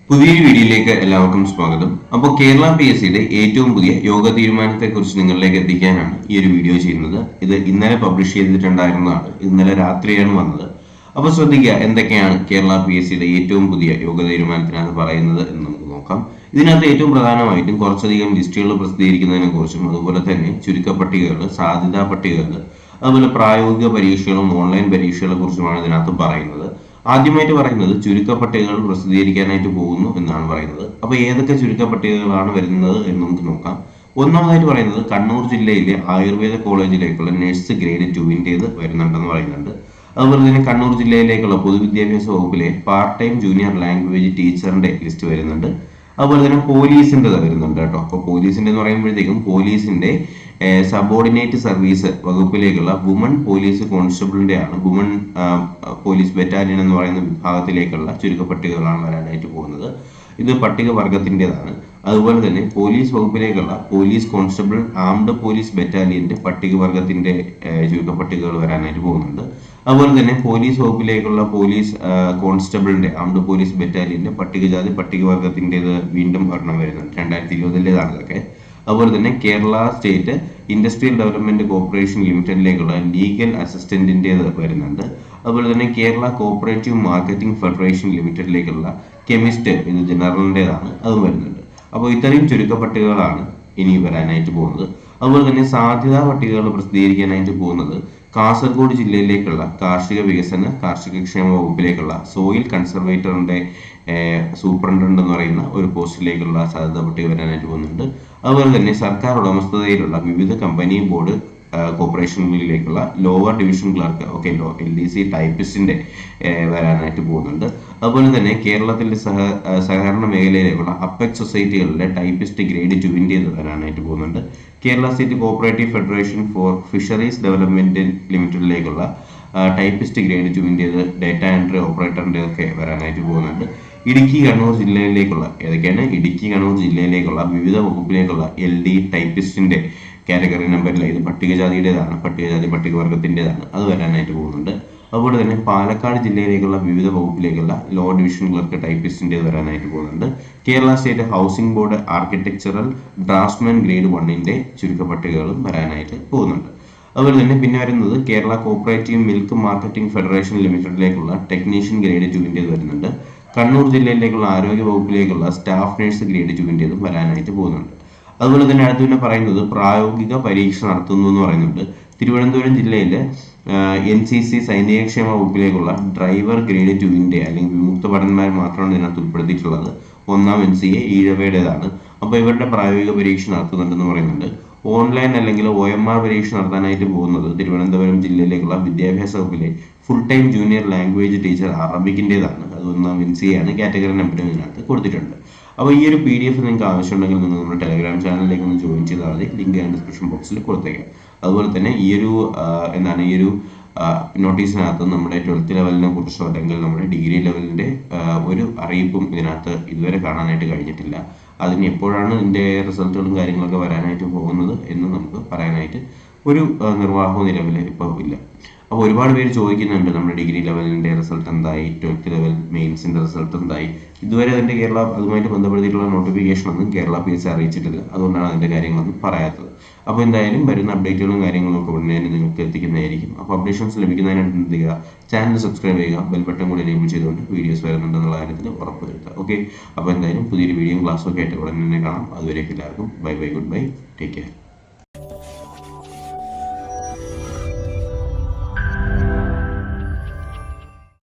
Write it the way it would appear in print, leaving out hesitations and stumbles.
പുതിയൊരു വീഡിയോയിലേക്ക് എല്ലാവർക്കും സ്വാഗതം. അപ്പോൾ കേരള PSCയുടെ ഏറ്റവും പുതിയ യോഗ തീരുമാനത്തെക്കുറിച്ച് നിങ്ങളിലേക്ക് എത്തിക്കാനാണ് ഈ ഒരു വീഡിയോ ചെയ്യുന്നത്. ഇത് ഇന്നലെ പബ്ലിഷ് ചെയ്തിട്ടുണ്ടായിരുന്നതാണ്. ഇന്നലെ രാത്രിയാണ് വന്നത്. അപ്പോൾ ശ്രദ്ധിക്കുക, എന്തൊക്കെയാണ് കേരള PSCയുടെ ഏറ്റവും പുതിയ യോഗ തീരുമാനത്തിനകത്ത് പറയുന്നത് എന്ന് നമുക്ക് നോക്കാം. ഇതിനകത്ത് ഏറ്റവും പ്രധാനമായിട്ടും കുറച്ചധികം ലിസ്റ്റുകൾ പ്രസിദ്ധീകരിക്കുന്നതിനെ കുറിച്ചും അതുപോലെ തന്നെ ചുരുക്കപ്പട്ടികകൾ, സാധ്യതാ പട്ടികകൾ, അതുപോലെ പ്രായോഗിക പരീക്ഷകളും ഓൺലൈൻ പരീക്ഷകളെ കുറിച്ചുമാണ് ഇതിനകത്ത് പറയുന്നത്. ആദ്യമായിട്ട് പറയുന്നത് ചുരുക്കപ്പട്ടികകൾ പ്രസിദ്ധീകരിക്കാനായിട്ട് പോകുന്നു എന്നാണ് പറയുന്നത്. അപ്പോൾ ഏതൊക്കെ ചുരുക്കപ്പട്ടികകളാണ് വരുന്നത് എന്ന് നമുക്ക് നോക്കാം. ഒന്നാമതായിട്ട് പറയുന്നത് കണ്ണൂർ ജില്ലയിലെ ആയുർവേദ കോളേജിലേക്കുള്ള നഴ്സ് ഗ്രേഡ് 2 വരുന്നുണ്ടെന്ന് പറയുന്നുണ്ട്. അതുപോലെ തന്നെ കണ്ണൂർ ജില്ലയിലേക്കുള്ള പൊതുവിദ്യാഭ്യാസ വകുപ്പിലെ പാർട്ട് ടൈം ജൂനിയർ ലാംഗ്വേജ് ടീച്ചറിന്റെ ലിസ്റ്റ് വരുന്നുണ്ട്. അതുപോലെ തന്നെ പോലീസിന്റെ വരുന്നുണ്ട് കേട്ടോ. അപ്പോൾ പോലീസിന്റെ എന്ന് പറയുമ്പോഴത്തേക്കും പോലീസിന്റെ സബോർഡിനേറ്റ് സർവീസ് വകുപ്പിലേക്കുള്ള വുമൺ പോലീസ് കോൺസ്റ്റബിളിന്റെ ആണ്, വുമൺ പോലീസ് ബറ്റാലിയൻ എന്ന് പറയുന്ന വിഭാഗത്തിലേക്കുള്ള ചുരുക്കപ്പട്ടികകളാണ് വരാനായിട്ട് പോകുന്നത്. ഇത് പട്ടികവർഗത്തിൻ്റെതാണ്. അതുപോലെ തന്നെ പോലീസ് വകുപ്പിലേക്കുള്ള പോലീസ് കോൺസ്റ്റബിൾ ആംഡ് പോലീസ് ബറ്റാലിയന്റെ പട്ടികവർഗത്തിന്റെ ചുരുക്കപ്പട്ടികകൾ വരാനായിട്ട് പോകുന്നുണ്ട്. അതുപോലെ തന്നെ പോലീസ് വകുപ്പിലേക്കുള്ള പോലീസ് കോൺസ്റ്റബിളിന്റെ ആംഡ് പോലീസ് ബറ്റാലിയന്റെ പട്ടികജാതി പട്ടികവർഗത്തിൻ്റെത് വീണ്ടും ഒരെണ്ണം വരുന്നുണ്ട്. 2020-ലേതാണ് ഇതൊക്കെ. അതുപോലെ തന്നെ Kerala state industrial development corporation ലിമിറ്റഡിലേക്കുള്ള ലീഗൽ അസിസ്റ്റന്റിൻ്റെത് വരുന്നുണ്ട്. അതുപോലെ തന്നെ കേരള കോഓപ്പറേറ്റീവ് മാർക്കറ്റിംഗ് ഫെഡറേഷൻ ലിമിറ്റഡിലേക്കുള്ള കെമിസ്റ്റ്, ഇത് ജനറലിൻ്റെതാണ്, അതും വരുന്നുണ്ട്. അപ്പോൾ ഇത്രയും ചുരുക്കപ്പട്ടികകളാണ് ഇനി വരാനായിട്ട് പോകുന്നത്. അതുപോലെ തന്നെ സാധ്യതാ പട്ടികകൾ പ്രസിദ്ധീകരിക്കാനായിട്ട് പോകുന്നത് കാസർഗോഡ് ജില്ലയിലേക്കുള്ള കാർഷിക വികസന കാർഷിക ക്ഷേമ വകുപ്പിലേക്കുള്ള സോയിൽ കൺസർവേറ്ററിന്റെ സൂപ്രണ്ടന്റ് എന്ന് പറയുന്ന ഒരു പോസ്റ്റിലേക്കുള്ള സാധ്യതാ പട്ടിക വരാനായിട്ട് പോകുന്നുണ്ട്. അതുപോലെ തന്നെ സർക്കാർ ഉടമസ്ഥതയിലുള്ള വിവിധ കമ്പനി ബോർഡ് കോർപ്പറേഷനുകളിലേക്കുള്ള ലോവർ ഡിവിഷൻ ക്ലർക്ക്, LDC ടൈപ്പിസ്റ്റിന്റെ വരാനായിട്ട് പോകുന്നുണ്ട്. അതുപോലെ തന്നെ കേരളത്തിലെ സഹകരണ മേഖലയിലേക്കുള്ള അപ്പെക്സ് സൊസൈറ്റികളിലെ ടൈപ്പിസ്റ്റ് ഗ്രേഡ് 2 വരാനായിട്ട് പോകുന്നുണ്ട്. Kerala state cooperative federation for fisheries development ലിമിറ്റഡിലേക്കുള്ള ടൈപ്പിസ്റ്റ് ഗ്രേഡ് 2 ഡേറ്റ എൻട്രി ഓപ്പറേറ്ററിന്റെ ഒക്കെ വരാനായിട്ട് പോകുന്നുണ്ട്. ഇടുക്കി കണ്ണൂർ ജില്ലയിലേക്കുള്ള ഇടുക്കി കണ്ണൂർ ജില്ലയിലേക്കുള്ള വിവിധ വകുപ്പിലേക്കുള്ള LD ടൈപ്പിസ്റ്റിന്റെ കാറ്റഗറി നമ്പറിൽ ഇത് പട്ടികജാതിയുടേതാണ്, പട്ടികജാതി പട്ടികവർഗത്തിൻ്റെതാണ്, അത് വരാനായിട്ട് പോകുന്നുണ്ട്. അതുപോലെ തന്നെ പാലക്കാട് ജില്ലയിലേക്കുള്ള വിവിധ വകുപ്പിലേക്കുള്ള ലോ ഡിവിഷൻ ക്ലർക്ക് ടൈപ്പിസ്റ്റിൻ്റെ വരാനായിട്ട് പോകുന്നുണ്ട്. Kerala state housing board architectural draughtsman grade 1 ചുരുക്കപ്പട്ടികകളും വരാനായിട്ട് പോകുന്നുണ്ട്. അതുപോലെ തന്നെ പിന്നെ വരുന്നത് Kerala cooperative milk marketing federation ലിമിറ്റഡിലേക്കുള്ള ടെക്നീഷ്യൻ ഗ്രേഡ് 2 വരുന്നുണ്ട്. കണ്ണൂർ ജില്ലയിലേക്കുള്ള ആരോഗ്യ വകുപ്പിലേക്കുള്ള സ്റ്റാഫ് നഴ്സ് ഗ്രേഡ് 2 വരാനായിട്ട് പോകുന്നുണ്ട്. അതുപോലെ തന്നെ അടുത്ത് പിന്നെ പറയുന്നത് പ്രായോഗിക പരീക്ഷ നടത്തുന്നു എന്ന് പറയുന്നുണ്ട്. തിരുവനന്തപുരം ജില്ലയിലെ NCC സൈനികക്ഷേമ വകുപ്പിലേക്കുള്ള ഡ്രൈവർ ഗ്രേഡ് 2 അല്ലെങ്കിൽ വിമുക്ത ഭടന്മാർ മാത്രമാണ് ഇതിനകത്ത് ഉൾപ്പെടുത്തിയിട്ടുള്ളത്. 1ാം NCA ഈഴവയുടേതാണ്. അപ്പോൾ ഇവരുടെ പ്രായോഗിക പരീക്ഷ നടത്തുന്നുണ്ടെന്ന് പറയുന്നുണ്ട്. ഓൺലൈൻ അല്ലെങ്കിൽ OMR പരീക്ഷ നടത്താനായിട്ട് പോകുന്നത് തിരുവനന്തപുരം ജില്ലയിലേക്കുള്ള വിദ്യാഭ്യാസ വകുപ്പിലെ full time junior language teacher അറബിക്കിൻ്റെതാണ്. അത് 1ാം NCA ആണ്. കാറ്റഗറി നമ്പറും ഇതിനകത്ത് കൊടുത്തിട്ടുണ്ട്. അപ്പോൾ ഈ ഒരു PDF നിങ്ങൾക്ക് ആവശ്യമുണ്ടെങ്കിൽ നിങ്ങൾ നമ്മുടെ ടെലഗ്രാം ചാനലിലേക്ക് ഒന്ന് ജോയിൻ ചെയ്താൽ മതി. ലിങ്ക് ഞാൻ ഡിസ്ക്രിപ്ഷൻ ബോക്സിൽ കൊടുത്തേക്കാം. അതുപോലെ തന്നെ ഈ ഒരു നോട്ടീസിനകത്ത് നമ്മുടെ 12th ലെവലിനെ കുറിച്ചോ അല്ലെങ്കിൽ നമ്മുടെ ഡിഗ്രി ലെവലിൻ്റെ ഒരു അറിയിപ്പും ഇതിനകത്ത് ഇതുവരെ കാണാനായിട്ട് കഴിഞ്ഞിട്ടില്ല. അതിന് എപ്പോഴാണ് ഇതിൻ്റെ റിസൾട്ടുകളും കാര്യങ്ങളൊക്കെ വരാനായിട്ട് പോകുന്നത് എന്ന് നമുക്ക് പറയാനായിട്ട് ഒരു നിർവാഹവും നിലവിൽ ഇപ്പോൾ ഇല്ല. അപ്പോൾ ഒരുപാട് പേര് ചോദിക്കുന്നുണ്ട് നമ്മുടെ ഡിഗ്രി ലെവലിൻ്റെ റിസൾട്ട് എന്തായി, 12th ലെവൽ മെയിൻസിൻ്റെ റിസൾട്ട് എന്തായി. ഇതുവരെ അതിൻ്റെ അതുമായിട്ട് ബന്ധപ്പെടുത്തിയിട്ടുള്ള നോട്ടിഫിക്കേഷൻ ഒന്നും കേരള PSC അറിയിച്ചിട്ടില്ല. അതുകൊണ്ടാണ് അതിൻ്റെ കാര്യങ്ങളൊന്നും പറയാത്തത്. അപ്പോൾ എന്തായാലും വരുന്ന അപ്ഡേറ്റുകളും കാര്യങ്ങളും ഒക്കെ ഉടനെ നിങ്ങൾക്ക് എത്തിക്കുന്നതായിരിക്കും. അപ്പോൾ അപ്ഡേഷൻസ് ലഭിക്കുന്നതിനായിട്ട് എന്ത് ചെയ്യുക, ചാനൽ സബ്സ്ക്രൈബ് ചെയ്യുക, ബെൽ ബട്ടൺ കൂടി എനേബിൾ ചെയ്തുകൊണ്ട് വീഡിയോസ് വരുന്നുണ്ടെന്നുള്ള കാര്യത്തിൽ ഉറപ്പ് വരുത്തുക. ഓക്കെ, അപ്പോൾ എന്തായാലും പുതിയൊരു വീഡിയോയും ക്ലാസ്സും ഒക്കെ ആയിട്ട് ഉടനെ തന്നെ കാണാം. അതുവരെ എല്ലാവർക്കും bye, good bye, take care.